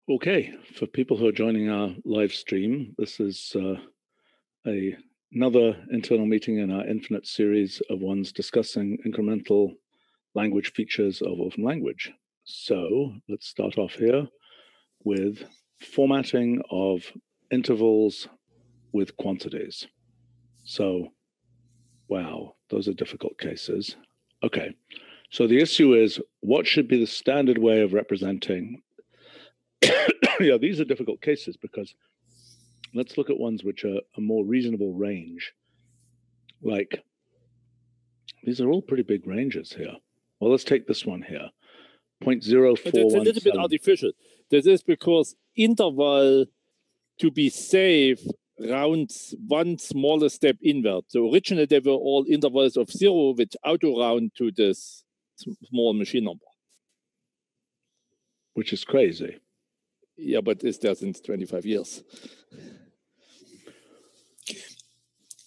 Okay, for people who are joining our live stream, this is another internal meeting in our infinite series of ones discussing incremental language features of Wolfram Language. So let's start off here with formatting of intervals with quantities. So, wow, those are difficult cases. Okay, so the issue is what should be the standard way of representing? Yeah, these are difficult cases because let's look at ones which are a more reasonable range. Like, these are all pretty big ranges here. Well, let's take this one here, 0.0417. But it's a little bit artificial. This is because interval, to be safe, rounds one smaller step inward. So originally they were all intervals of 0, which auto-round to this small machine number. Which is crazy. Yeah, but it's there since 25 years.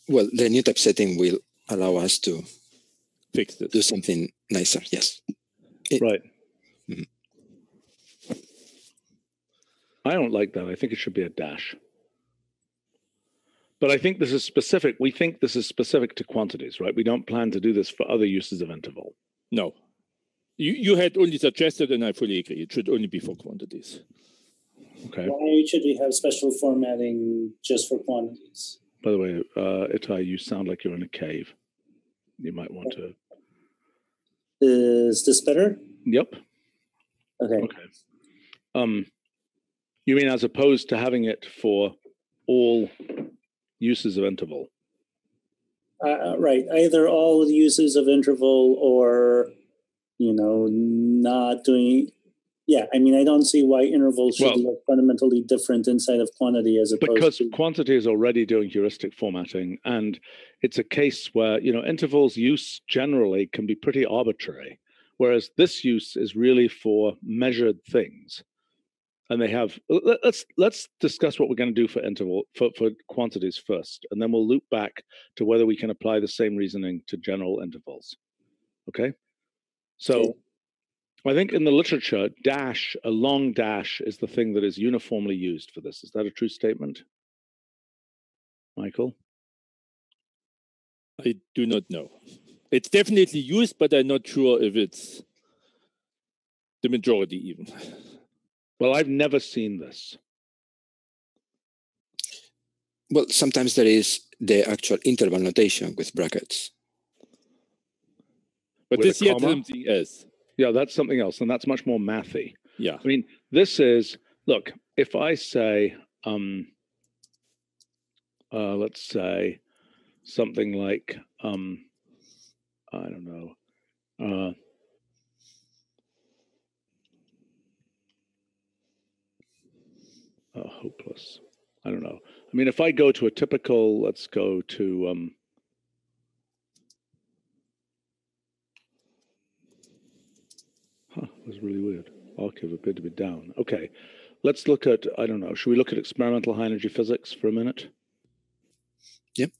Well, the new type setting will allow us to fix this. Do something nicer, yes. Right. Mm-hmm. I don't like that. I think it should be a dash. But I think this is specific. We think this is specific to quantities, right? We don't plan to do this for other uses of interval. No. You had only suggested, and I fully agree, it should only be for quantities. Okay. Why should we have special formatting just for quantities? By the way, Itai, you sound like you're in a cave. You might want to. Is this better? Yep. Okay. You mean as opposed to having it for all uses of interval? Right. Either all the uses of interval or, not doing. Yeah, I mean, I don't see why intervals should look fundamentally different inside of quantity as opposed because to... quantity is already doing heuristic formatting, and it's a case where, intervals use generally can be pretty arbitrary, whereas this use is really for measured things. And they have, let's discuss what we're going to do for for quantities first, and then we'll loop back to whether we can apply the same reasoning to general intervals. Okay? So... Okay. I think in the literature, a long dash is the thing that is uniformly used for this. Is that a true statement, Michael? I do not know. It's definitely used, but I'm not sure if it's the majority even. Well, I've never seen this. Well, sometimes there is the actual interval notation with brackets. But this here something else. Yeah, that's something else, and that's much more mathy. Yeah. I mean, this is, look, if I say, let's say something like, I don't know, hopeless. I don't know. I mean, if I go to a typical, let's go to, it was really weird. Archive appeared to be down. Okay, let's look at, I don't know, should we look at experimental high energy physics for a minute? Yep.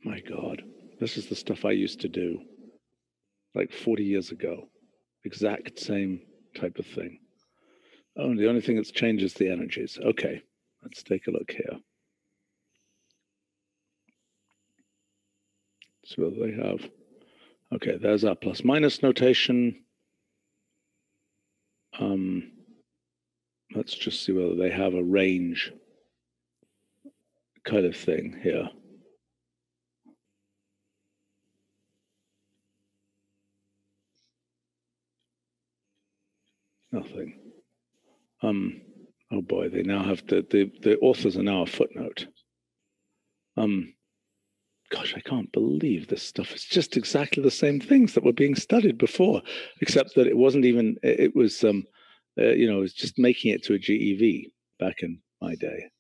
My God, this is the stuff I used to do like 40 years ago. Exact same type of thing. Oh, the only thing that's changed is the energies. Okay, let's take a look here. See what they have. Okay, there's our plus minus notation. Let's just see whether they have a range kind of thing here. Nothing. Oh boy, they now have the authors are now a footnote. Gosh, I can't believe this stuff. It's just exactly the same things that were being studied before, except that it wasn't even, it was, it was just making it to a GEV back in my day.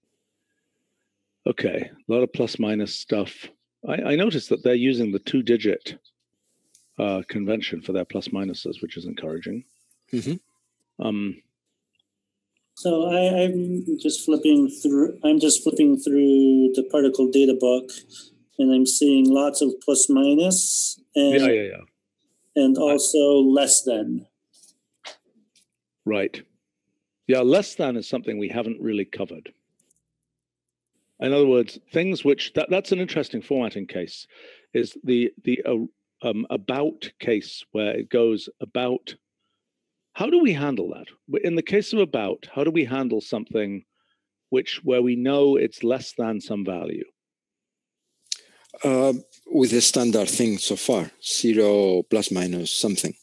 Okay, a lot of plus minus stuff. I noticed that they're using the 2-digit convention for their plus minuses, which is encouraging. Mm-hmm. So I'm just flipping through the particle data book, and I'm seeing lots of plus minus. And, yeah. and also less than. Right. Yeah, less than is something we haven't really covered. In other words, things which, that's an interesting formatting case, is the about case where it goes about. How do we handle that? In the case of about, how do we handle something where we know it's less than some value? With the standard thing so far, 0 plus minus something.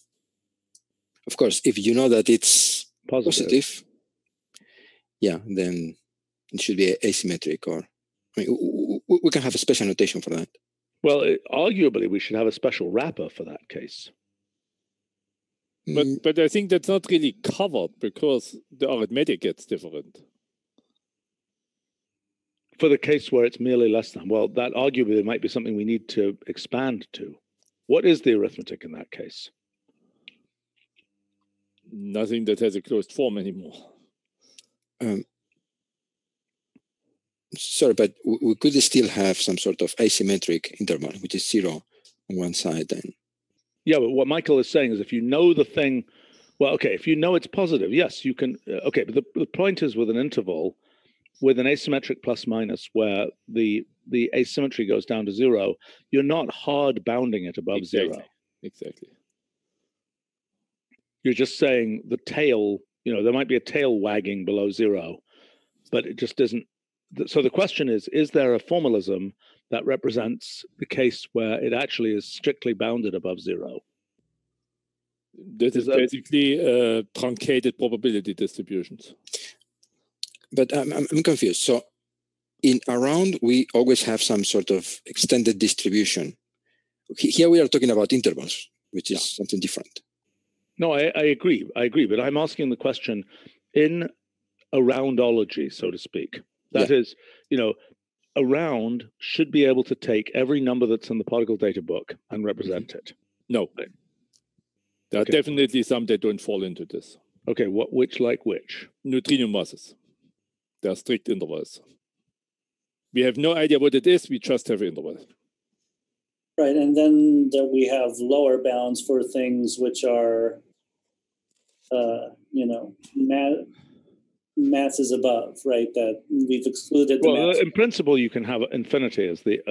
Of course, if you know that it's positive, yeah, then it should be asymmetric, or I mean, we can have a special notation for that. Well, arguably, we should have a special wrapper for that case. But I think that's not really covered because the arithmetic gets different. For the case where it's merely less than, well, that arguably might be something we need to expand to. What is the arithmetic in that case? Nothing that has a closed form anymore. Sorry, but we could still have some sort of asymmetric interval, which is 0 on one side. And yeah, but what Michael is saying is if you know the thing, well, okay, if you know it's positive, yes, you can. Okay, but the point is with an interval, with an asymmetric plus minus, where the asymmetry goes down to 0, you're not hard bounding it above 0. Exactly. You're just saying the tail, there might be a tail wagging below 0, but it just isn't. So the question is there a formalism that represents the case where it actually is strictly bounded above 0? This is basically truncated probability distributions. But I'm confused. So in around, we always have some sort of extended distribution. Here we are talking about intervals, which is something different. No, I agree. But I'm asking the question in aroundology, so to speak. That is, around should be able to take every number that's in the particle data book and represent it. No. There are definitely some that don't fall into this. Okay, which? Neutrino masses. They are strict intervals. We have no idea what it is, we just have an interval. Right, and then we have lower bounds for things which are, masses above, right? That we've excluded. Well, in principle, you can have infinity as the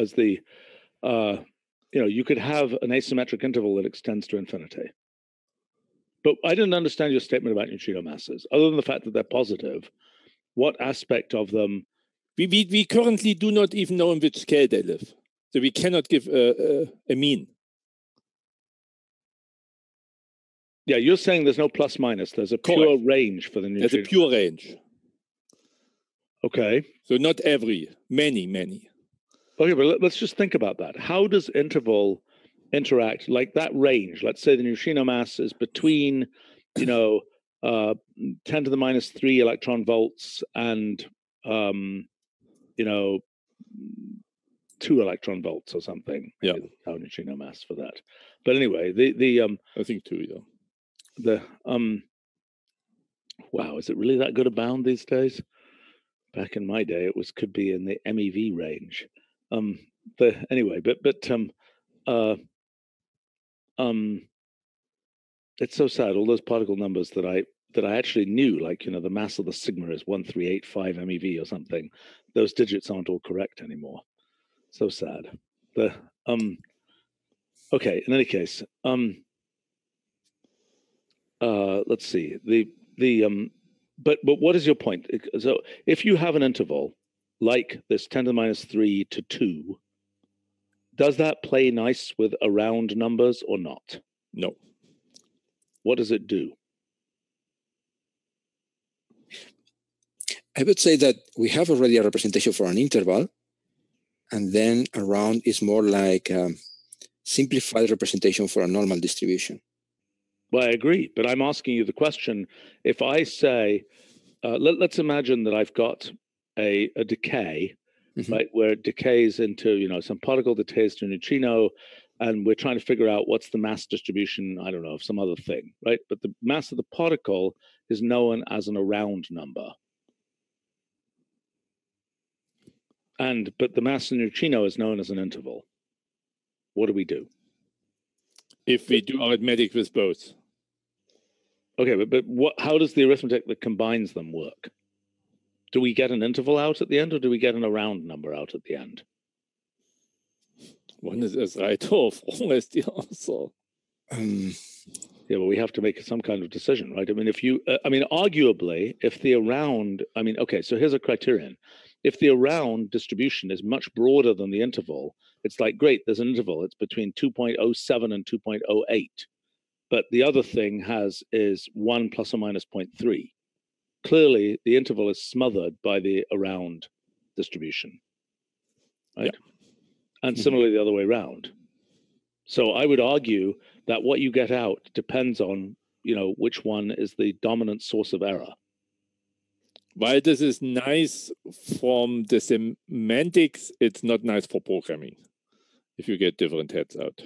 you could have an asymmetric interval that extends to infinity. But I didn't understand your statement about neutrino masses, other than the fact that they're positive. What aspect of them? We currently do not even know in which scale they live, so we cannot give a mean. Yeah, you're saying there's no plus minus. There's a pure range for the neutrino. There's a pure range. Okay. So not many. Okay, but let's just think about that. How does interval interact like that range? Let's say the neutrino mass is between, 10 to the minus 3 electron volts and, 2 electron volts or something. Yeah. Our neutrino mass for that. But anyway, I think 2, yeah. Wow, is it really that good a bound these days? Back in my day, it could be in the MEV range. It's so sad. All those particle numbers that I actually knew, like the mass of the sigma is 1385 MeV or something. Those digits aren't all correct anymore. So sad. Okay. In any case, let's see. But what is your point? So if you have an interval like this 10 to the minus 3 to 2, does that play nice with around numbers or not? No. What does it do? I would say that we have already a representation for an interval, and then around is more like a simplified representation for a normal distribution. Well, I agree, but I'm asking you the question. If I say, let's imagine that I've got a decay, right, where it decays into, some particle decays to a neutrino, and we're trying to figure out what's the mass distribution, I don't know, of some other thing, right? But the mass of the particle is known as an around number. But the mass of the neutrino is known as an interval. What do we do? if we do arithmetic with both. Okay, but how does the arithmetic that combines them work? Do we get an interval out at the end, or do we get an around number out at the end? One is as right or wrong as the other. Yeah, well, we have to make some kind of decision, right? I mean, arguably, if the around, okay, so here's a criterion. If the around distribution is much broader than the interval, it's like, great, there's an interval. It's between 2.07 and 2.08. But the other thing is 1 plus or minus 0.3. Clearly, the interval is smothered by the around distribution, right? Yeah. And similarly, the other way around. So I would argue that what you get out depends on, which one is the dominant source of error. While this is nice from the semantics, it's not nice for programming if you get different heads out.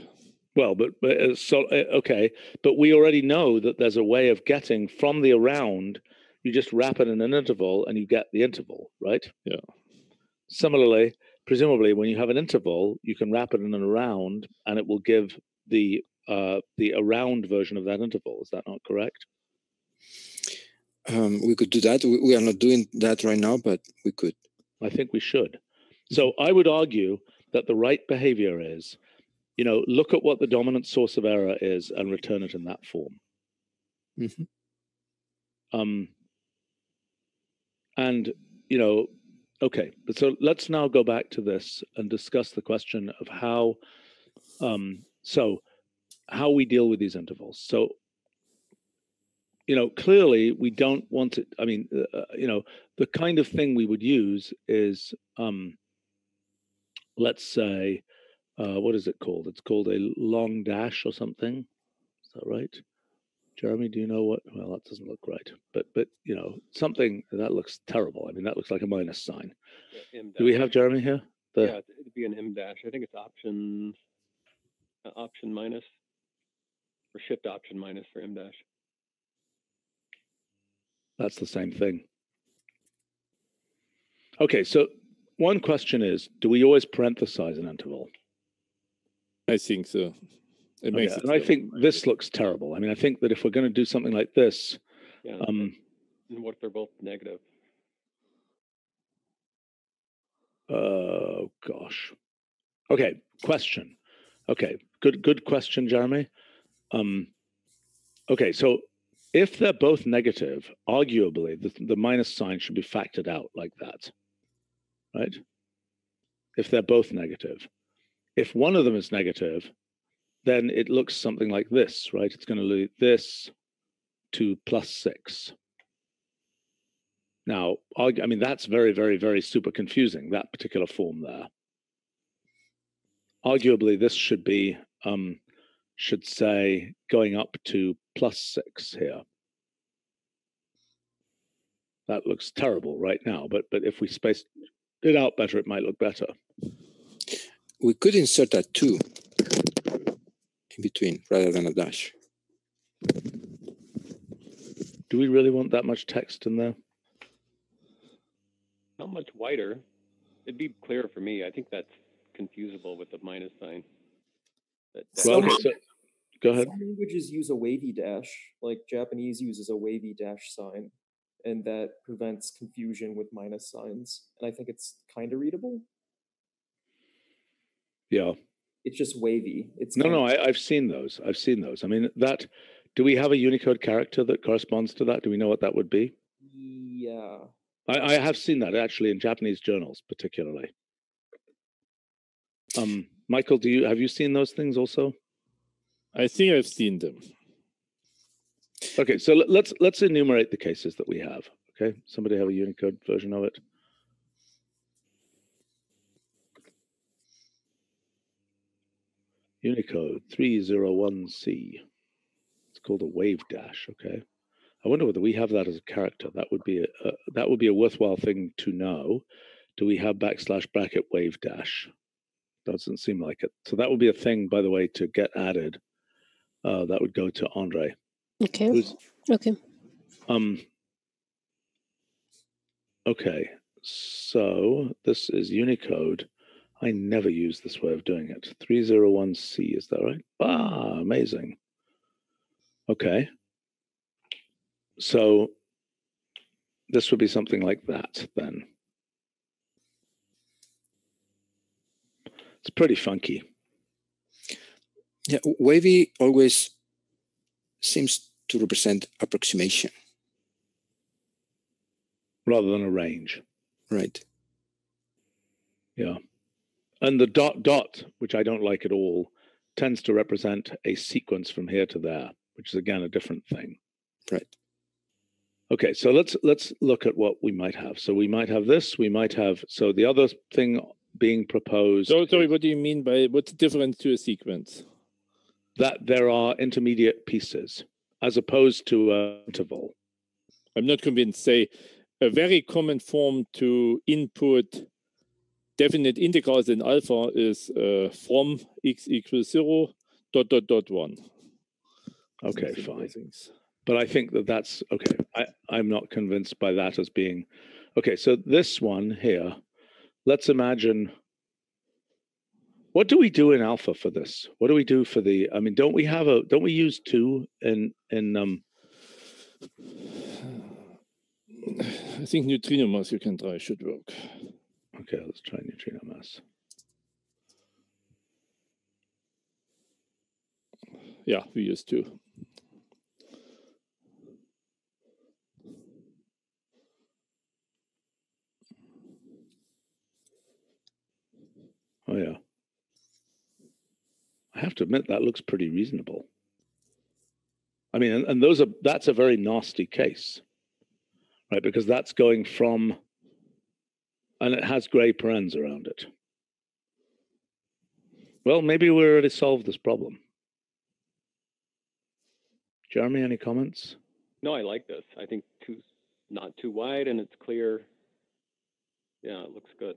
Well, okay, but we already know that there's a way of getting from the around. You just wrap it in an interval and you get the interval, right? Yeah. Similarly, presumably, when you have an interval, you can wrap it in an around, and it will give the around version of that interval. Is that not correct? We could do that. We are not doing that right now, but we could. I think we should. So I would argue that the right behavior is, look at what the dominant source of error is and return it in that form. And, okay, so let's now go back to this and discuss the question of how we deal with these intervals. So, clearly we don't want it. The kind of thing we would use is, let's say, what is it called? It's called a long dash or something. Is that right? Jeremy, do you know what? Well, that doesn't look right. But something that looks terrible. I mean, that looks like a minus sign. Yeah, do we have Jeremy here? Yeah, it'd be an M dash. I think it's option minus, or shift option minus for M dash. That's the same thing. Okay, so one question is, do we always parenthesize an interval? I think so. It makes and I think this looks terrible. I mean, I think that if we're going to do something like this... Yeah, and what if they're both negative? Oh, gosh. Okay, question. Okay, good question, Jeremy. Okay, so if they're both negative, arguably, the minus sign should be factored out like that, right? If they're both negative. If one of them is negative, then it looks something like this, right? It's going to lead this to +6. Now, I mean, that's very, very, very super confusing, that particular form there. Arguably, this should be, should say, going up to +6 here. That looks terrible right now, but if we spaced it out better, it might look better. We could insert a 2 in between rather than a dash. Do we really want that much text in there? Not much wider. It'd be clearer for me. I think that's confusable with the minus sign. Well, okay, so go ahead. Some languages use a wavy dash, like Japanese uses a wavy dash sign, and that prevents confusion with minus signs. And I think it's kind of readable. Yeah. It's just wavy. It's I've seen those. I mean, do we have a Unicode character that corresponds to that? Do we know what that would be? Yeah. I have seen that actually in Japanese journals, particularly. Michael, have you seen those things also? I think I've seen them. Okay, so let's enumerate the cases that we have. Okay, somebody have a Unicode version of it? Unicode 301C. It's called a wave dash. Okay, I wonder whether we have that as a character. That would be a worthwhile thing to know. Do we have // wave dash? Doesn't seem like it. So that would be a thing, by the way, to get added. That would go to Andre. Okay. Okay. Okay. So this is Unicode. I never use this way of doing it. 301C, is that right? Ah, amazing. Okay. So this would be something like that then. It's pretty funky. Yeah, wavy always seems to represent approximation. Rather than a range. Right. Yeah. And the dot, which I don't like at all, tends to represent a sequence from here to there, which is again a different thing. Right. Okay, so let's look at what we might have. So we might have this, we might have, so the other thing being proposed. So, sorry, what do you mean by, what's the difference to a sequence? That there are intermediate pieces as opposed to an interval. I'm not convinced. Say, a very common form to input definite integrals in alpha is from x equals 0, ... 1. Okay, fine. But I think that's, okay, I'm not convinced by that as being, okay, so this one here, let's imagine, what do we do in alpha for this? What do we do for the, I mean, don't we use 2 in I think neutrino mass you can try should work. Okay, let's try neutrino mass. Yeah, we use 2. Oh yeah. I have to admit that looks pretty reasonable. I mean, and that's a very nasty case, right? Because that's going from, and it has gray parens around it. Well, maybe we already solved this problem. Jeremy, any comments? No, I like this. I think not too wide and it's clear. Yeah, it looks good.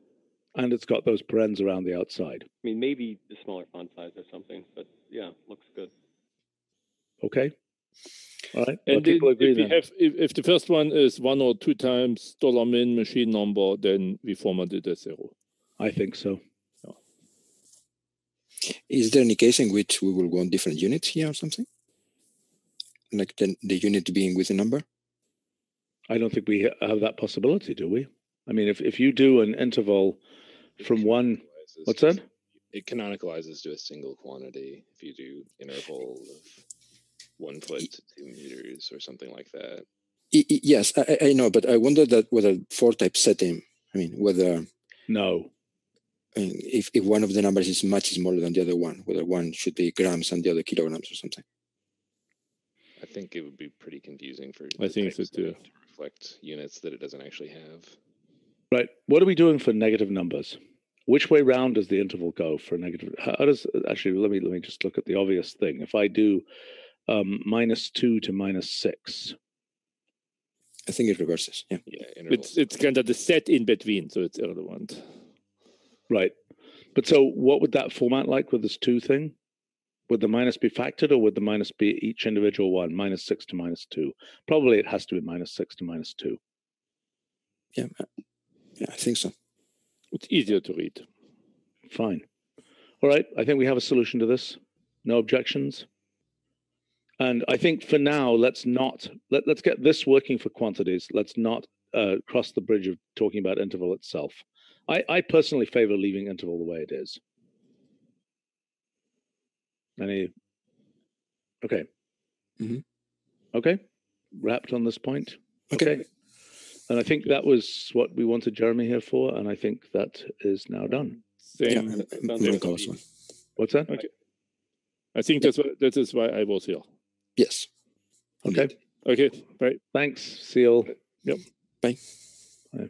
And it's got those parens around the outside. I mean, maybe the smaller font size or something, but yeah, looks good. Okay. All right. And people agree then. If the first one is 1 or 2 times $min machine number, then we format it as 0. I think so. Yeah. Is there any case in which we will want different units here or something? Like the unit being with a number? I don't think we have that possibility, do we? I mean, if you do an interval from one, what's that? It canonicalizes to a single quantity if you do interval of 1 foot to 2 meters or something like that. Yes, I know, but I wonder that whether 4-type setting, I mean, whether... No. I mean, if one of the numbers is much smaller than the other one, whether one should be grams and the other kilograms or something. I think it would be pretty confusing for I think so too. To reflect units that it doesn't actually have. Right. What are we doing for negative numbers? Which way round does the interval go for negative? How does, actually, let me just look at the obvious thing. If I do -2 to -6. I think it reverses. Yeah. It's kind of the set in between, so it's irrelevant. Right. But so what would that format like with this 2 thing? Would the minus be factored, or would the minus be each individual one, -6 to -2? Probably it has to be -6 to -2. Yeah, I think so. It's easier to read. Fine. All right. I think we have a solution to this. No objections. And I think for now, let's get this working for quantities. Let's not cross the bridge of talking about interval itself. I personally favor leaving interval the way it is. Okay. Mm-hmm. Okay. Wrapped on this point. Okay. And I think that was what we wanted Jeremy here for, and I think that is now done. Same. Yeah, what's that? Okay. I think that is why I was here. Yes. Okay. Okay. Bye. Thanks, Seal. Yep. Bye. All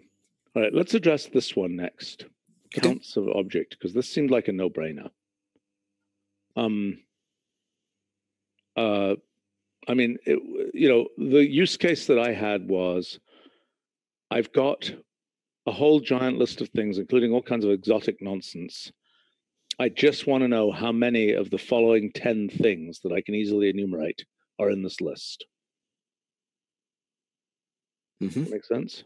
right. Let's address this one next. Counts of object, because this seemed like a no-brainer. I mean, the use case that I had was, I've got a whole giant list of things, including all kinds of exotic nonsense. I just want to know how many of the following 10 things that I can easily enumerate are in this list. Mm-hmm. That make sense?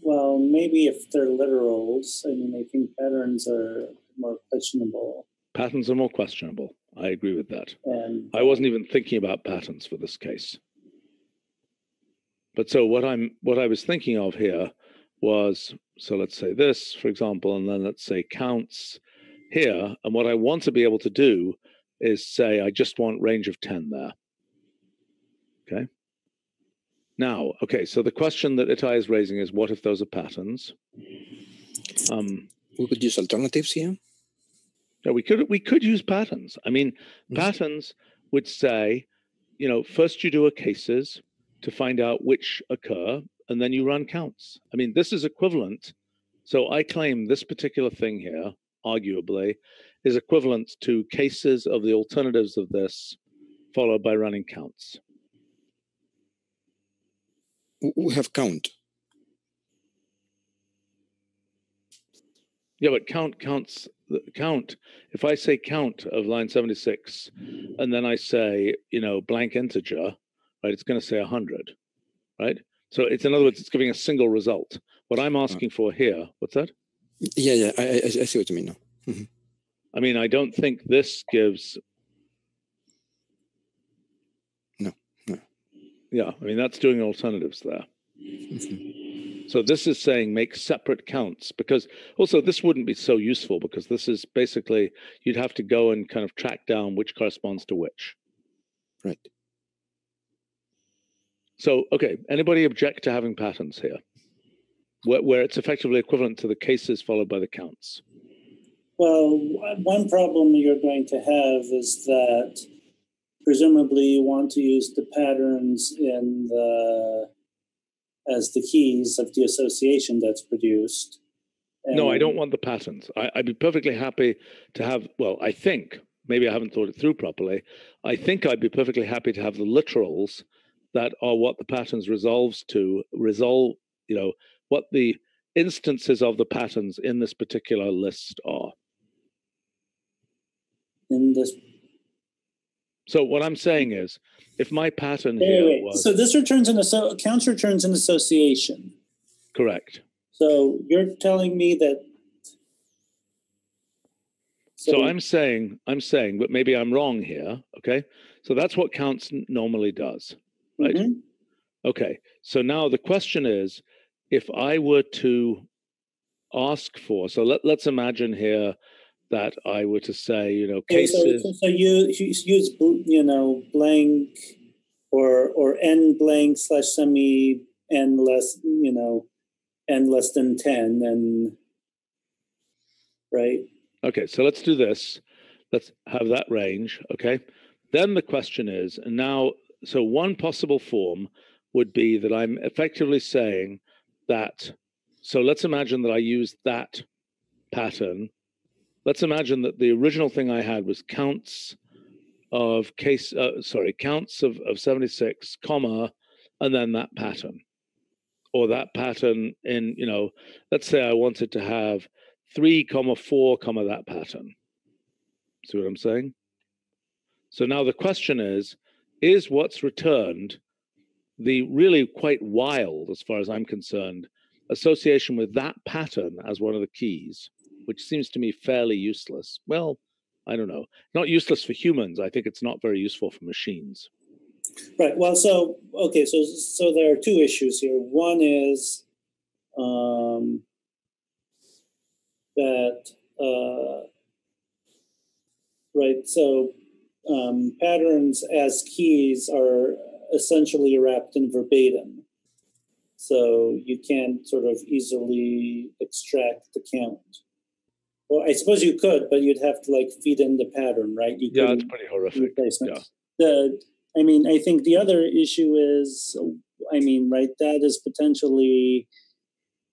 Well, maybe if they're literals. I mean, I think patterns are more questionable. Patterns are more questionable. I agree with that. And I wasn't even thinking about patterns for this case. But so what I was thinking of here was, so let's say this, for example, and then let's say counts here. And what I want to be able to do is say, I just want range of 10 there. Okay. Now, okay, so the question that Itai is raising is, what if those are patterns? We could use alternatives here. Yeah, we could use patterns. I mean, patterns would say, you know, first you do a cases to find out which occur, and then you run counts. I mean, this is equivalent. So I claim this particular thing here, arguably, is equivalent to cases of the alternatives of this, followed by running counts. We have count. Yeah, but counts. If I say count of line 76, and then I say, you know, blank integer, right? It's going to say 100, right? So it's, in other words, it's giving a single result. What I'm asking for here, what's that? Yeah, I see what you mean now. Mm-hmm. I mean, I don't think this gives. No. Yeah, I mean, that's doing alternatives there. Mm-hmm. So this is saying make separate counts, because also this wouldn't be so useful, because this is basically, you'd have to go and kind of track down which corresponds to which. Right. So, okay, anybody object to having patterns here? Where it's effectively equivalent to the cases followed by the counts? Well, one problem you're going to have is that presumably you want to use the patterns in as the keys of the association that's produced. And no, I don't want the patterns. I'd be perfectly happy to have, well, I think, maybe I haven't thought it through properly. I think I'd be perfectly happy to have the literals that are what the patterns resolve, you know, what the instances of the patterns in this particular list are. in this. So what I'm saying is, if my pattern here was... So this returns counts returns an association. Correct. So you're telling me that... So I'm saying, but maybe I'm wrong here, okay? So that's what counts normally does, right? Mm-hmm. Okay, so now the question is, if I were to ask for, so let's imagine here that I were to say, you know, cases. So you use, you know, blank or n blank / semi n less, you know, n less than 10, and right. Okay, so let's do this. Let's have that range. Okay, then the question is, and now, so one possible form would be that I'm effectively saying that. So let's imagine that I use that pattern. Let's imagine that the original thing I had was counts of counts of 76, comma, and then that pattern. Or that pattern in, you know, let's say I wanted to have 3, 4, that pattern. See what I'm saying? So now the question is what's returned the really quite wild, as far as I'm concerned, association with that pattern as one of the keys, which seems to me fairly useless. Well, I don't know. Not useless for humans. I think it's not very useful for machines. Right. Well, so, okay, so there are two issues here. One is that, right, so patterns as keys are essentially wrapped in verbatim. So you can't sort of easily extract the count. Well, I suppose you could, but you'd have to like feed in the pattern, right? Yeah, it's pretty horrific. Yeah. I mean, I think the other issue is, I mean, right, that is potentially,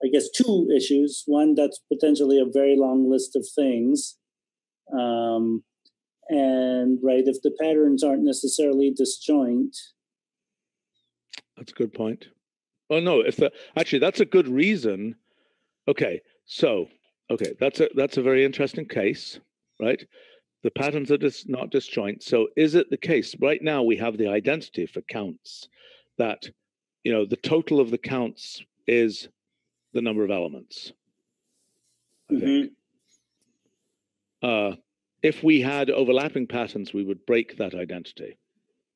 I guess, two issues. One, that's potentially a very long list of things. And, right, if the patterns aren't necessarily disjoint. That's a good point. Well, no, actually, that's a good reason. Okay, so, that's a very interesting case, right? The patterns are not disjoint. So is it the case? Right now, we have the identity for counts that, you know, the total of the counts is the number of elements, I think. If we had overlapping patterns, we would break that identity,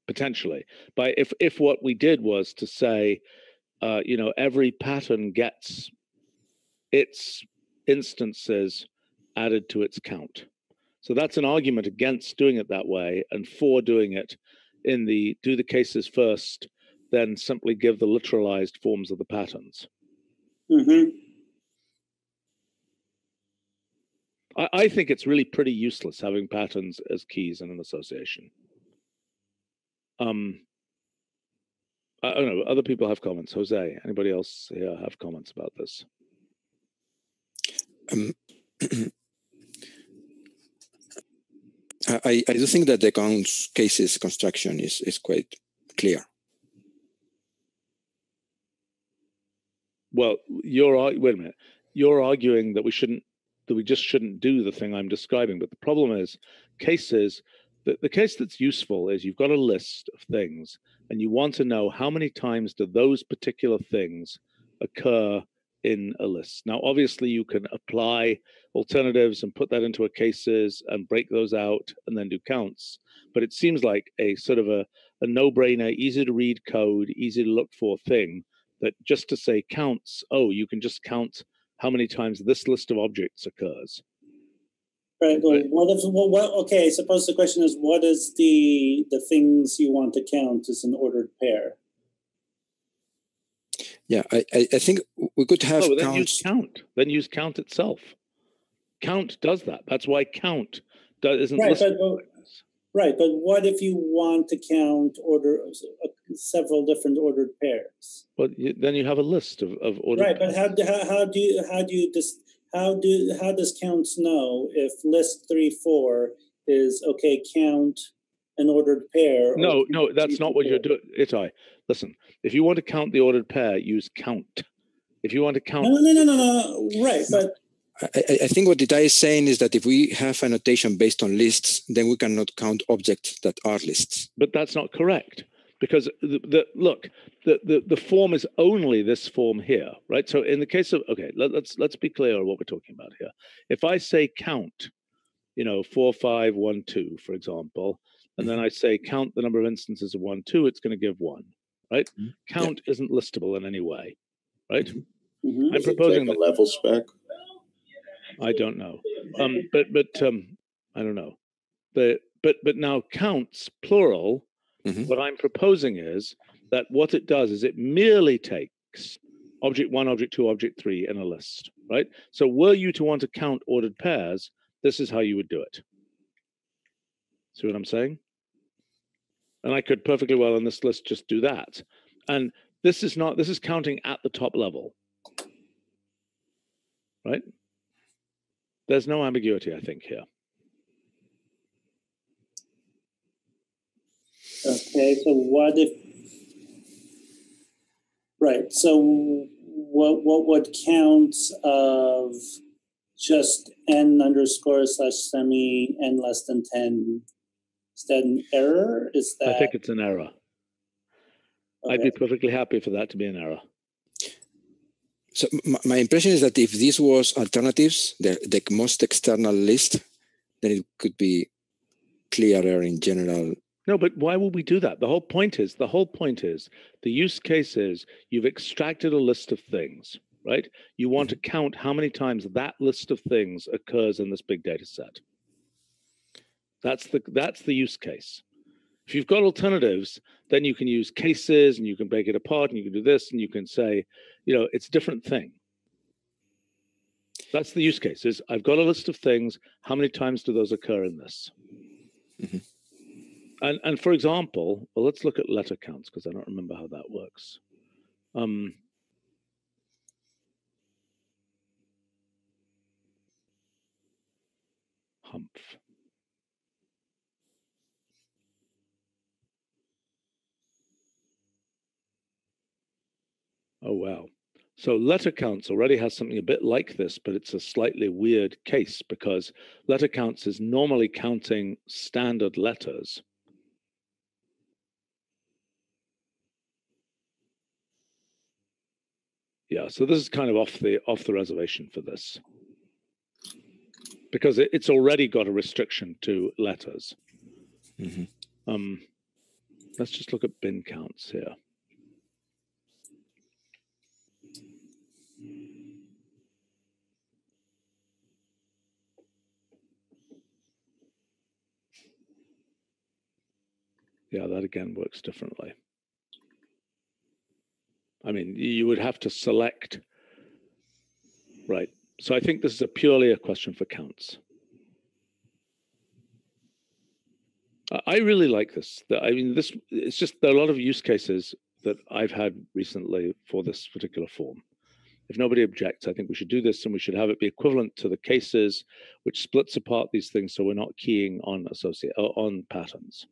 potentially. But if what we did was to say, you know, every pattern gets its instances added to its count. So that's an argument against doing it that way, and for doing it in the do the cases first, then simply give the literalized forms of the patterns. I think it's really pretty useless having patterns as keys in an association. I don't know, other people have comments. Jose, anybody else here have comments about this? I do think that the counts cases construction is quite clear. Well, wait a minute. You're arguing that we just shouldn't do the thing I'm describing. But the problem is cases, the case that's useful is you've got a list of things and you want to know how many times do those particular things occur in a list. Now, obviously you can apply alternatives and put that into a cases and break those out and then do counts. But it seems like a sort of a no-brainer, easy to read code, easy to look for thing that just to say counts, oh, you can just count how many times this list of objects occurs. Right. Well, okay. Suppose the question is, what is the things you want to count as an ordered pair? Yeah, I think we could have then use count. Then use count itself. Count does that. That's why count isn't listed. Right, but what if you want to count several different ordered pairs? Well, then you have a list of ordered. Right, but how does counts know if list 3-4 is okay? Count an ordered pair. No, that's not what you're doing, Itai. Listen, if you want to count the ordered pair, use count. If you want to count, no. Right, but. I think what Itai is saying is that if we have a notation based on lists, then we cannot count objects that are lists. But that's not correct, because the form is only this form here, right? So in the case of, okay, let's be clear on what we're talking about here. If I say count, 4, 5, 1, 2, for example, and then I say count the number of instances of 1, 2, it's going to give 1, right? Count isn't listable in any way, right? I'm proposing a level spec. I don't know, but I don't know. But now counts plural. What I'm proposing is that what it does is it merely takes object 1, object 2, object 3 in a list, right? So were you to want to count ordered pairs, this is how you would do it. See what I'm saying? And I could perfectly well in this list just do that. And this is counting at the top level, right? There's no ambiguity, I think, here. Okay, so what if? Right. So what would counts of just n_/semi n less than 10? Is that an error? Is that? I think it's an error. Okay. I'd be perfectly happy for that to be an error. So my impression is that if this was alternatives, the most external list, then it could be clearer in general. No, but why would we do that? The whole point is the use case is you've extracted a list of things, right? You want to count how many times that list of things occurs in this big data set. That's the use case. If you've got alternatives, then you can use cases and you can break it apart and you can do this and you can say, it's a different thing. That's the use case is I've got a list of things. How many times do those occur in this? And for example, well, let's look at letter counts because I don't remember how that works. Humph. Oh, wow. So letter counts already has something a bit like this, but it's a slightly weird case because letter counts is normally counting standard letters. Yeah, so this is kind of off the reservation for this, because it's already got a restriction to letters. Mm-hmm. Let's just look at bin counts here. Yeah, that again works differently. I mean, you would have to select, right? So I think this is purely a question for counts. I really like this. I mean, it's just there are a lot of use cases that I've had recently for this particular form. If nobody objects, I think we should do this, and we should have it be equivalent to the cases, which splits apart these things so we're not keying on on patterns.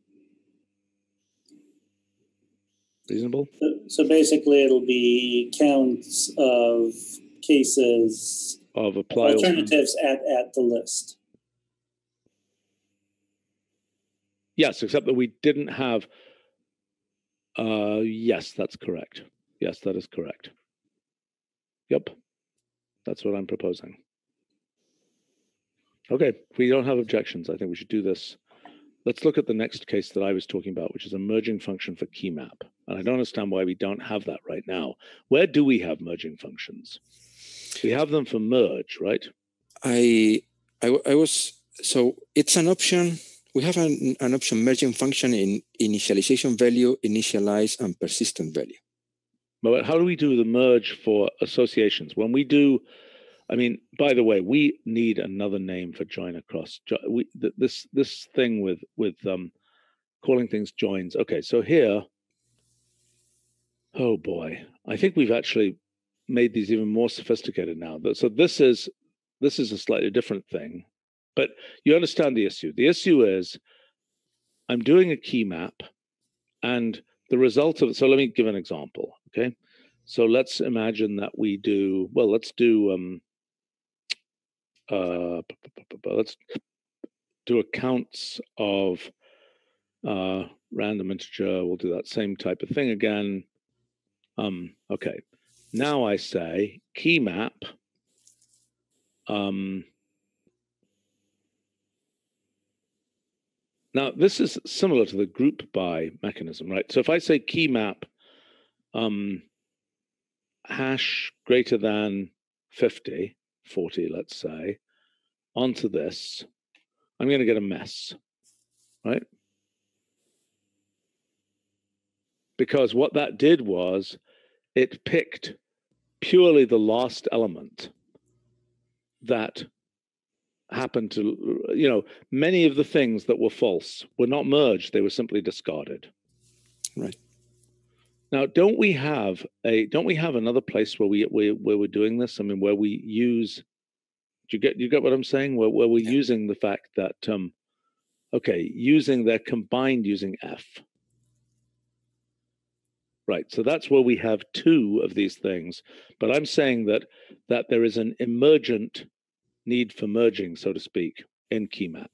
Reasonable? So basically, it'll be counts of cases of apply alternatives at the list. Yes, except that we didn't have. Yes, that's correct. Yes, that is correct. Yep, that's what I'm proposing. Okay, if we don't have objections, I think we should do this. Let's look at the next case that I was talking about, which is a merging function for KeyMap. And I don't understand why we don't have that right now. Where do we have merging functions? We have them for merge, right? So it's an option. We have an option merging function in initialization value, initialize, and persistent value. But how do we do the merge for associations? When we do, I mean, by the way, we need another name for join across. This thing with calling things joins. Okay, so here, oh boy, I think we've actually made these even more sophisticated now. So this is a slightly different thing, but you understand the issue. The issue is I'm doing a key map, and the result of it. So let me give an example. Okay, so let's imagine that we do. Well, let's do. Let's do accounts of random integer. We'll do that same type of thing again. Okay, now I say KeyMap. Now this is similar to the group by mechanism, right? So if I say KeyMap hash greater than 40, let's say, onto this, I'm going to get a mess, right? Because what that did was it picked purely the last element that happened to, many of the things that were false were not merged, they were simply discarded. Right. Now, don't we have another place where we're doing this? I mean, where we use, do you get what I'm saying? Where we're using the fact that, they're combined using F. Right, so that's where we have two of these things. But I'm saying that there is an emergent need for merging, so to speak, in KeyMap.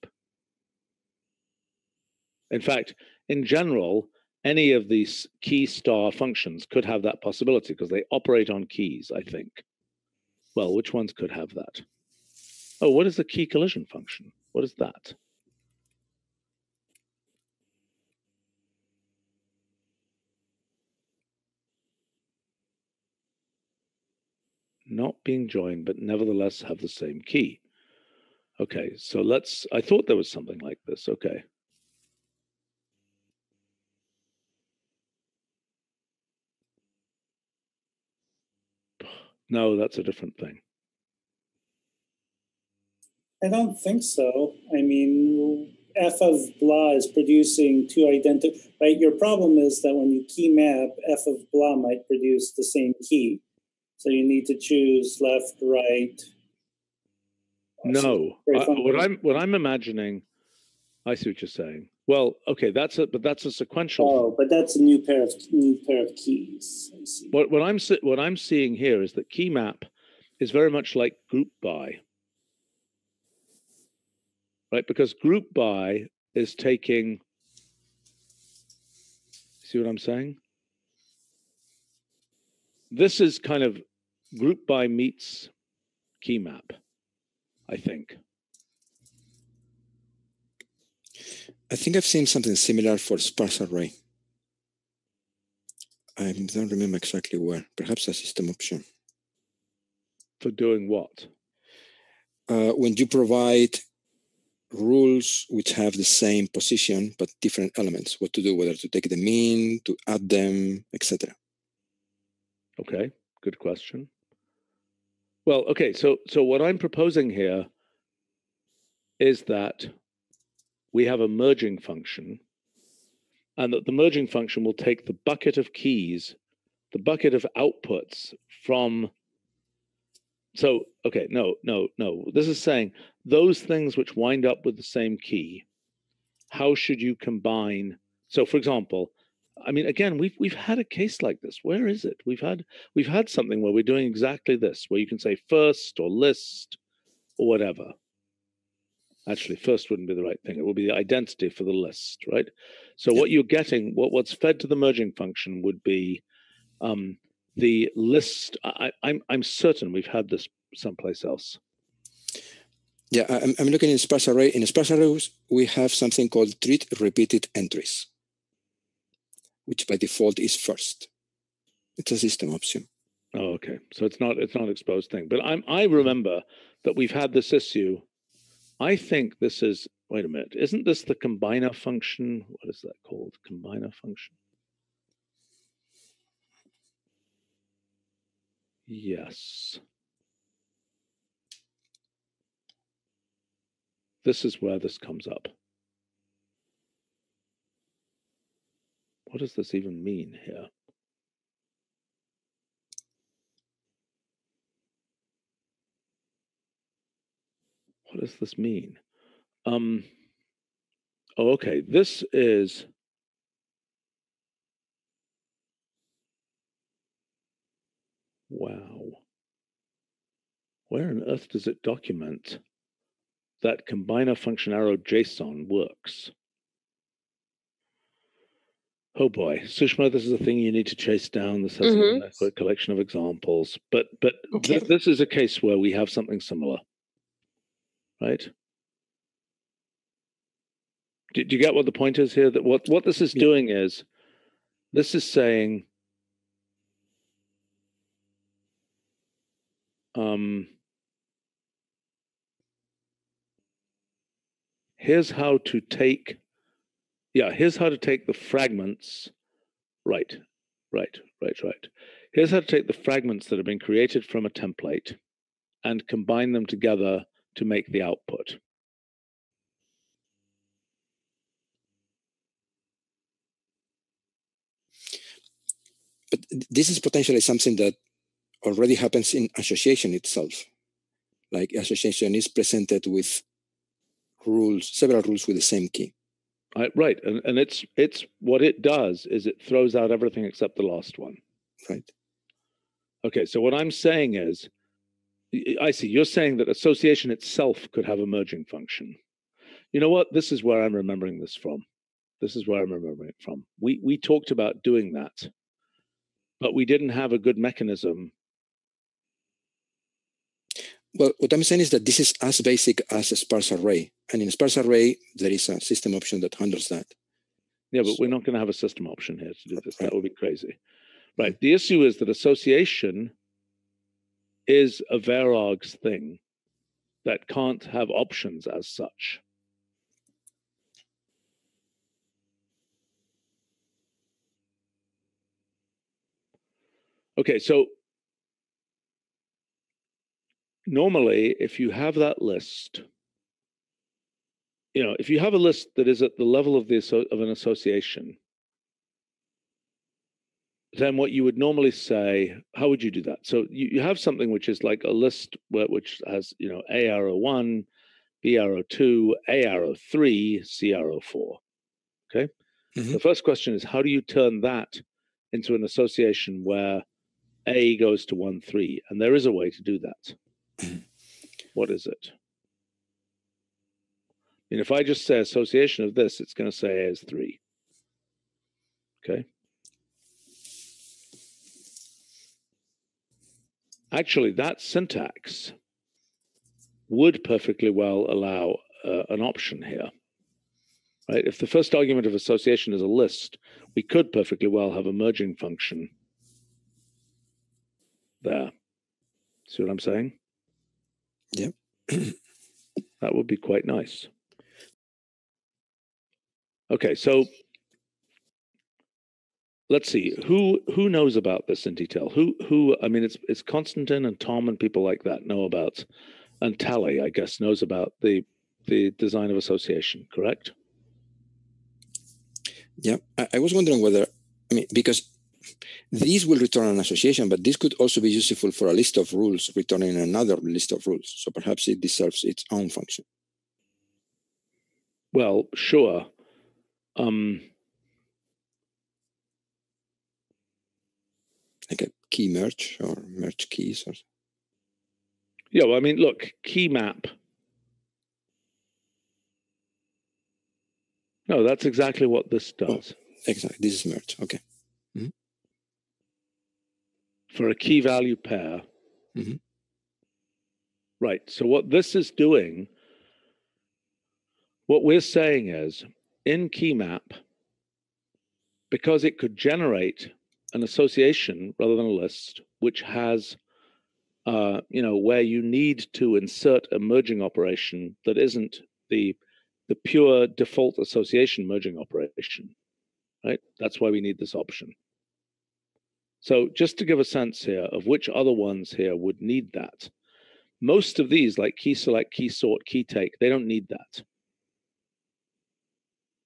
In fact, in general, any of these key star functions could have that possibility because they operate on keys, I think. Well, which ones could have that? Oh, what is the key collision function? What is that? Not being joined, but nevertheless have the same key. Okay, so I thought there was something like this. Okay. No, that's a different thing. I don't think so. I mean, f of blah is producing two identical, right? Your problem is that when you key map, f of blah might produce the same key. So you need to choose left, right. No, what I'm imagining, I see what you're saying. Well, okay, that's a sequential. Oh, but that's a new pair of keys. I see. What I'm seeing here is that KeyMap is very much like group by, right? Because group by is taking. See what I'm saying? This is kind of group by meets KeyMap, I think. I think I've seen something similar for sparse array. I don't remember exactly where. Perhaps a system option. For doing what? When you provide rules which have the same position but different elements, what to do, whether to take the mean, to add them, etc. Okay, good question. Well, okay, so what I'm proposing here is that we have a merging function, and that the merging function will take the bucket of keys, the bucket of outputs from. So, okay, no. This is saying those things which wind up with the same key, how should you combine? So, for example, I mean, again, we've had a case like this. Where is it? We've had something where we're doing exactly this, where you can say first or list or whatever. Actually, first wouldn't be the right thing. It would be the identity for the list, right? So what you're getting, what's fed to the merging function would be the list. I'm certain we've had this someplace else. Yeah, I'm looking in sparse array. In sparse arrays, we have something called treat repeated entries, which by default is first. It's a system option. Oh, okay. So it's not exposed thing. But I remember that we've had this issue. I think this is, wait a minute, isn't this the combiner function? What is that called? Combiner function? Yes. This is where this comes up. What does this even mean here? What does this mean? Oh, okay. This is wow. Where on earth does it document that combiner function arrow JSON works? Oh boy, Sushma, this is a thing you need to chase down. This has an inadequate collection of examples, but okay. This is a case where we have something similar, right? Do you get what the point is here? That what this is doing is, this is saying, here's how to take, here's how to take the fragments, right. Here's how to take the fragments that have been created from a template and combine them together to make the output. But this is potentially something that already happens in association itself. Like association is presented with rules, several rules with the same key. Right, and it's what it does is it throws out everything except the last one. Right. Okay, so what I'm saying is, I see, you're saying that association itself could have a merging function. You know what? This is where I'm remembering this from. We talked about doing that, but we didn't have a good mechanism. Well, what I'm saying is that this is as basic as a sparse array. And in a sparse array, there is a system option that handles that. Yeah, but we're not going to have a system option here to do this. That would be crazy. Right. The issue is that association is a Verog's thing that can't have options as such. Okay, so normally, if you have that list, if you have a list that is at the level of an association, then what you would normally say, how would you do that? So you have something which is like a list which has, A arrow 1, B arrow 2, A arrow 3, C arrow 4. Okay. Mm-hmm. The first question is, how do you turn that into an association where A goes to 1, 3? And there is a way to do that. What is it? I mean, if I just say association of this, it's going to say A is 3. Okay. actually that syntax would perfectly well allow an option here. Right? If the first argument of association is a list, we could perfectly well have a merging function there. See what I'm saying? Yep. That would be quite nice. Okay, so let's see. Who knows about this in detail? Who? I mean, it's Konstantin and Tom and people like that know about, and Tally, I guess, knows about the design of association. Correct? Yeah, I was wondering whether, I mean, because these will return an association, but this could also be useful for a list of rules returning another list of rules. So perhaps it deserves its own function. Well, sure. Like a key merge or merge keys or. Yeah, well, I mean, look, KeyMap. No, that's exactly what this does. Oh, exactly. This is merge. Okay. Mm-hmm. For a key value pair. Mm-hmm. Right. So what this is doing, what we're saying is, in KeyMap, because it could generate an association rather than a list, which has, where you need to insert a merging operation that isn't the pure default association merging operation, right? That's why we need this option. So just to give a sense here of which other ones here would need that, most of these, like key select, key sort, key take, they don't need that,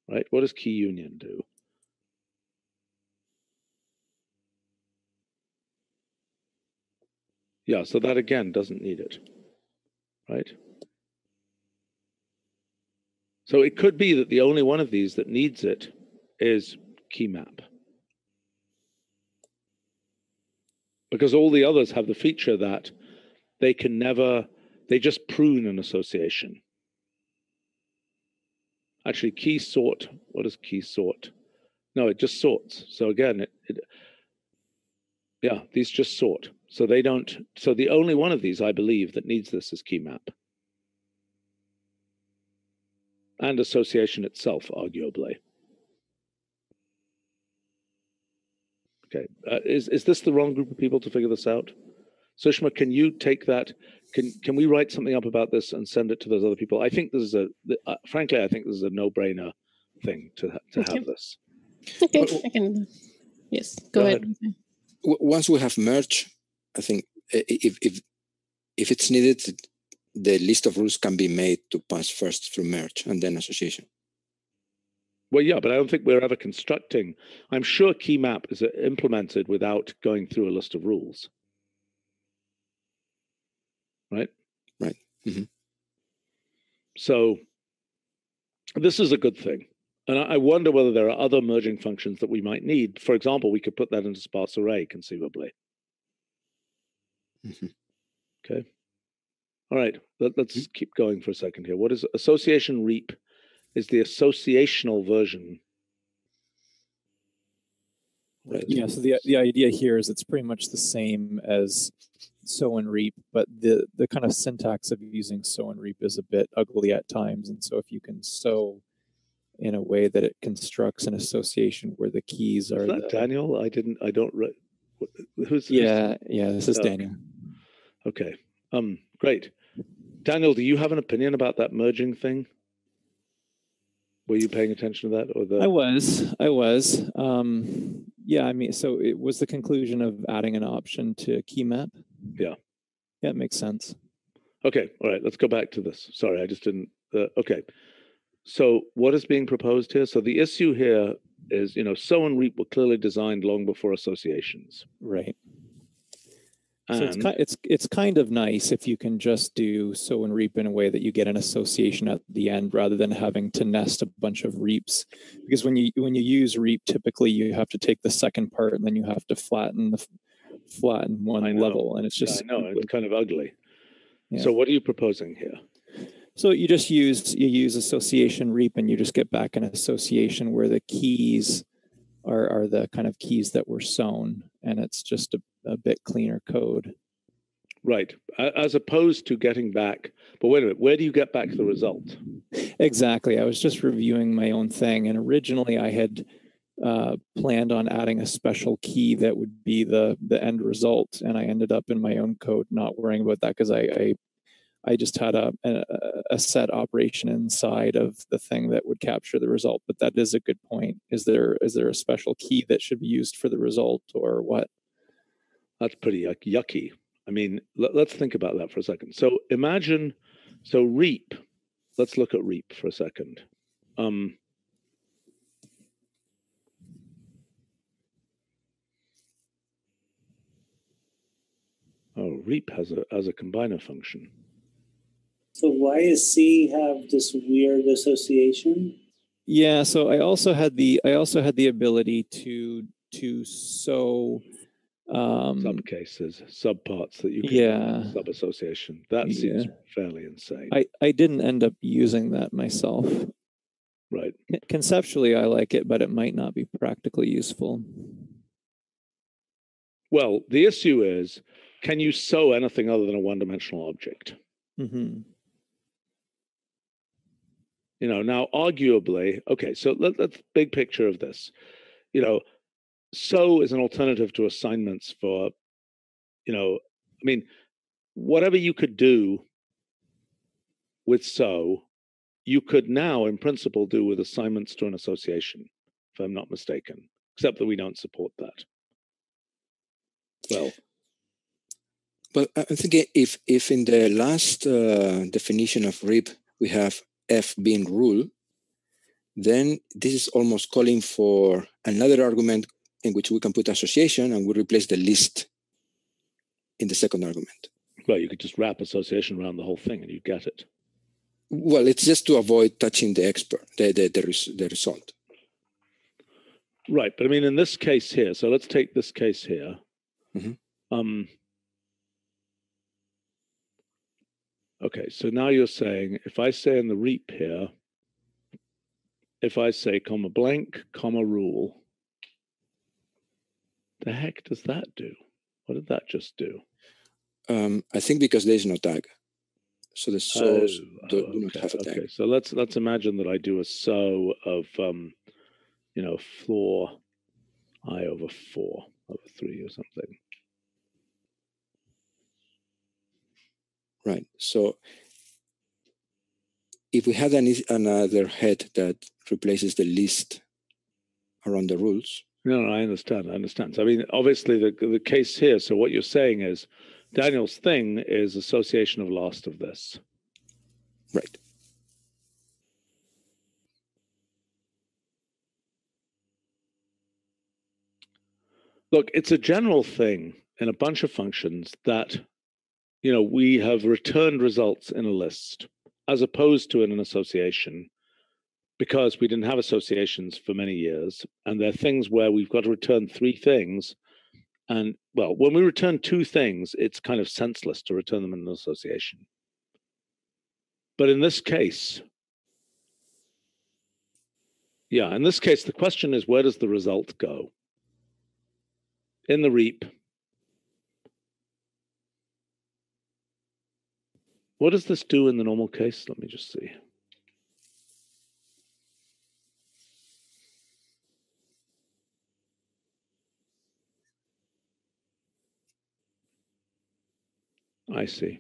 right? What does key union do? Yeah, so that again doesn't need it, right? So it could be that the only one of these that needs it is KeyMap. Because all the others have the feature that they can never, they just prune an association. Actually, key sort, what is key sort? No, it just sorts. So again, yeah, these just sort. So they don't, so the only one of these, I believe, that needs this is KeyMap. And association itself, arguably. Okay, is this the wrong group of people to figure this out? Sushma, can you take that? Can we write something up about this and send it to those other people? I think this is frankly, I think this is a no-brainer thing to have this. Okay, I can. Yes, go ahead. Once we have merge, I think if it's needed, the list of rules can be made to pass first through merge and then association. Well, yeah, but I don't think we're ever constructing. I'm sure KeyMap is implemented without going through a list of rules. Right? Right. Mm-hmm. So this is a good thing. And I wonder whether there are other merging functions that we might need. For example, we could put that into sparse array, conceivably. Mm-hmm. Okay. All right, let's keep going for a second here. What is association reap? Is the associational version. Right. Yeah, so the idea here is it's pretty much the same as sow and reap, but the kind of syntax of using sow and reap is a bit ugly at times. And so if you can sow in a way that it constructs an association where the keys are. Is that Daniel? Who's this is Daniel. Okay. Great. Daniel, do you have an opinion about that merging thing? Were you paying attention to that, or I was. Yeah, I mean, so it was the conclusion of adding an option to KeyMap. Yeah. Yeah, it makes sense. Okay. All right. Let's go back to this. Sorry, I just didn't. Okay. So what is being proposed here? So the issue here is, sow and reap were clearly designed long before associations. Right. So it's kind of nice if you can just do sow and reap in a way that you get an association at the end rather than having to nest a bunch of reaps. Because when you use reap, typically you have to take the second part and then you have to flatten one level, and it's just it's kind of ugly. Yeah. So what are you proposing here? So you just use association reap, and you just get back an association where the keys are the kind of keys that were sown, and it's just a bit cleaner code. Right. As opposed to getting back, but wait a minute, where do you get back the result? Exactly. I was just reviewing my own thing, and originally I had planned on adding a special key that would be the end result, and I ended up in my own code not worrying about that because I just had a set operation inside of the thing that would capture the result. But that is a good point. Is there a special key that should be used for the result, or what? That's pretty yucky. I mean, let's think about that for a second. So imagine, reap. Let's look at reap for a second. Reap has a combiner function. So why does C have this weird association? Yeah, so I also had the ability to sew subcases, subparts that you can sub-association. That seems fairly insane. I didn't end up using that myself. Right. Conceptually, I like it, but it might not be practically useful. Well, the issue is, can you sew anything other than a one-dimensional object? Mm-hmm. You know, now arguably, okay, so let's big picture of this. You know, sew is an alternative to assignments for, you know, I mean, whatever you could do with sew, you could now, in principle, do with assignments to an association, if I'm not mistaken, except that we don't support that. Well, but I think if in the last definition of RIP we have F being rule, then this is almost calling for another argument in which we can put association, and we replace the list in the second argument. Well, you could just wrap association around the whole thing and you get it. Well, it's just to avoid touching the the result. Right, but I mean, in this case here, so let's take this case here. Mm-hmm. Okay, so now you're saying, if I say in the REAP here, if I say comma blank, comma rule, the heck does that do? What did that just do? I think because there's no tag. So the sows do not have a tag. Okay, so let's imagine that I do a sew of, you know, floor I over 4 over 3 or something. Right. So if we had another head that replaces the list around the rules. No, I understand. So I mean, obviously the case here, so what you're saying is Daniel's thing is association of last of this. Right. Look, it's a general thing in a bunch of functions that, you know, we have returned results in a list as opposed to in an association, because we didn't have associations for many years. And there are things where we've got to return 3 things. And, well, when we return 2 things, it's kind of senseless to return them in an association. But in this case, the question is, where does the result go? In the REAP, what does this do in the normal case? Let me just see. I see.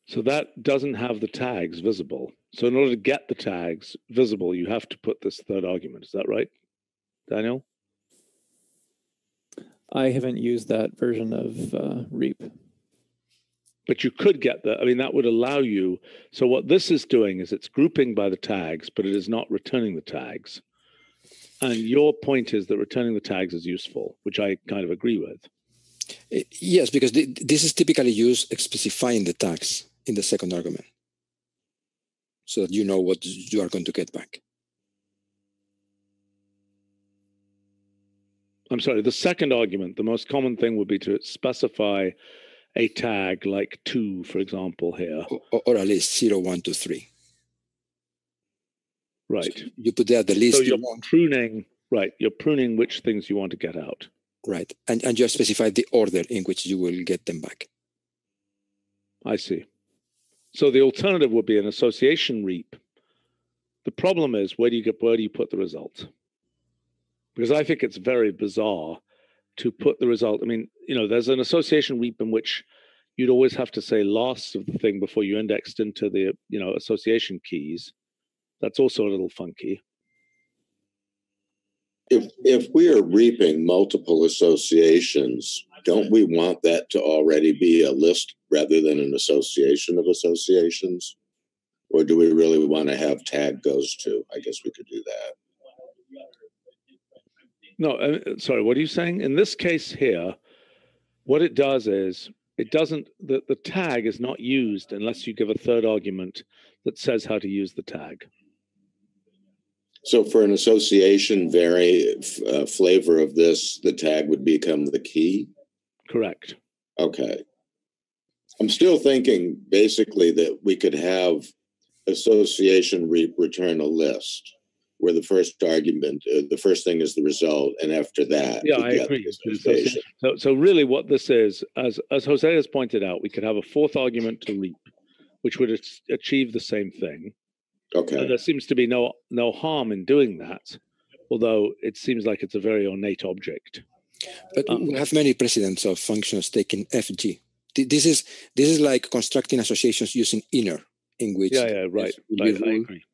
So that doesn't have the tags visible. So in order to get the tags visible, you have to put this third argument. Is that right, Daniel? I haven't used that version of REAP. But you could get that. I mean, that would allow you. So what this is doing is it's grouping by the tags, but it is not returning the tags. And your point is that returning the tags is useful, which I kind of agree with. Yes, because this is typically used specifying the tags in the second argument, so that you know what you are going to get back. I'm sorry, the second argument, the most common thing would be to specify a tag like 2, for example, here. Or at least 0, 1, 2, 3. Right. So you put there the list. So you're pruning, right, you're pruning which things you want to get out. Right, and you specify the order in which you will get them back. I see. So the alternative would be an association reap. The problem is, where do you put the result? Because I think it's very bizarre to put the result. I mean, there's an association reap in which you'd always have to say last of the thing before you indexed into the, association keys. That's also a little funky. If we are reaping multiple associations, don't we want that to already be a list rather than an association of associations? Or do we really want to have tag goes to? I guess we could do that. No, sorry, what are you saying? In this case here, what it does is, it doesn't, the tag is not used unless you give a third argument that says how to use the tag. So for an association flavor of this, the tag would become the key? Correct. Okay. I'm still thinking basically that we could have association return a list where the first argument, the first thing is the result, and after that, I agree. So really what this is, as Jose has pointed out, we could have a fourth argument to reap, which would achieve the same thing. Okay. And there seems to be no harm in doing that, although it seems like it's a very ornate object. But we have many precedents of functions taking FG. This is like constructing associations using inner, in which right. I agree.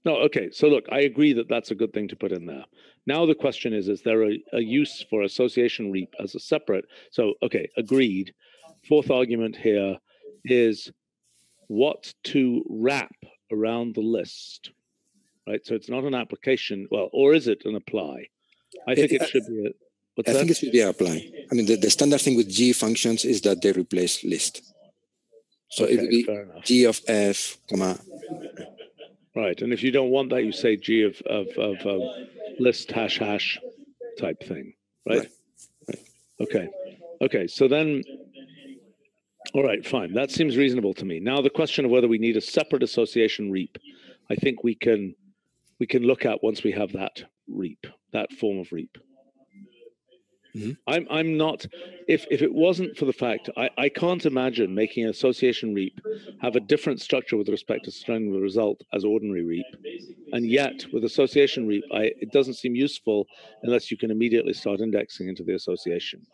No, okay. So look, I agree that that's a good thing to put in there. Now the question is there a use for association reap as a separate? So, okay, agreed. Fourth argument here is what to wrap around the list, right? So it's not an application, well, or is it an apply? I think it should be I think it should be apply. I mean, the standard thing with G functions is that they replace list. So it would be G of F, comma. Right, and if you don't want that, you say G of list hash type thing, right? Okay. So then, all right, fine. That seems reasonable to me. Now the question of whether we need a separate association reap, I think we can look at once we have that reap, that form of reap. Mm-hmm. I'm not, if it wasn't for the fact, I can't imagine making an association reap have a different structure with respect to storing the result as ordinary reap. And yet with association reap, it doesn't seem useful unless you can immediately start indexing into the association.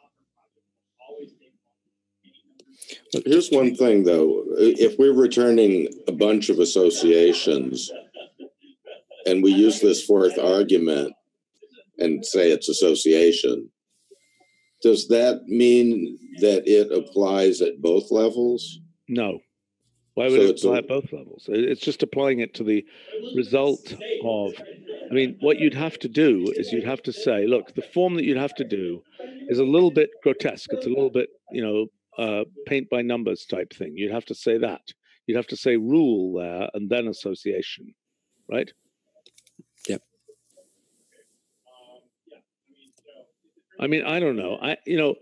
Here's one thing though, if we're returning a bunch of associations and we use this fourth argument and say it's association, does that mean that it applies at both levels? No. Why would it apply at both levels? It's just applying it to the result of, I mean, what you'd have to do is you'd have to say, look, the form that you'd have to do is a little bit grotesque. It's a little bit, paint by numbers type thing. You'd have to say that. You'd have to say rule there and then association, right? Yep. I mean, I don't know.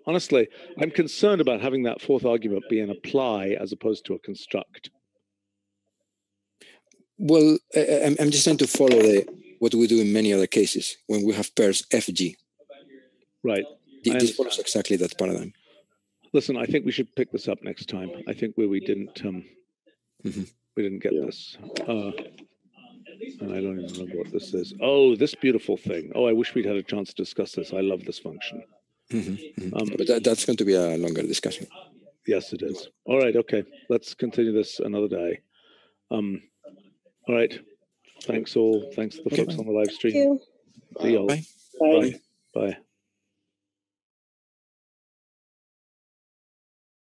Honestly, I'm concerned about having that fourth argument be an apply as opposed to a construct. Well, I'm just trying to follow what we do in many other cases when we have pairs FG. Right. This follows exactly that paradigm. Listen, I think we should pick this up next time. I think we didn't get this. And I don't even remember what this is. Oh, this beautiful thing. Oh, I wish we'd had a chance to discuss this. I love this function. But that's going to be a longer discussion. Yes, it is. All right, okay. Let's continue this another day. All right. Thanks all. Thanks to the folks on the live stream. Thank you. See y'all. Bye.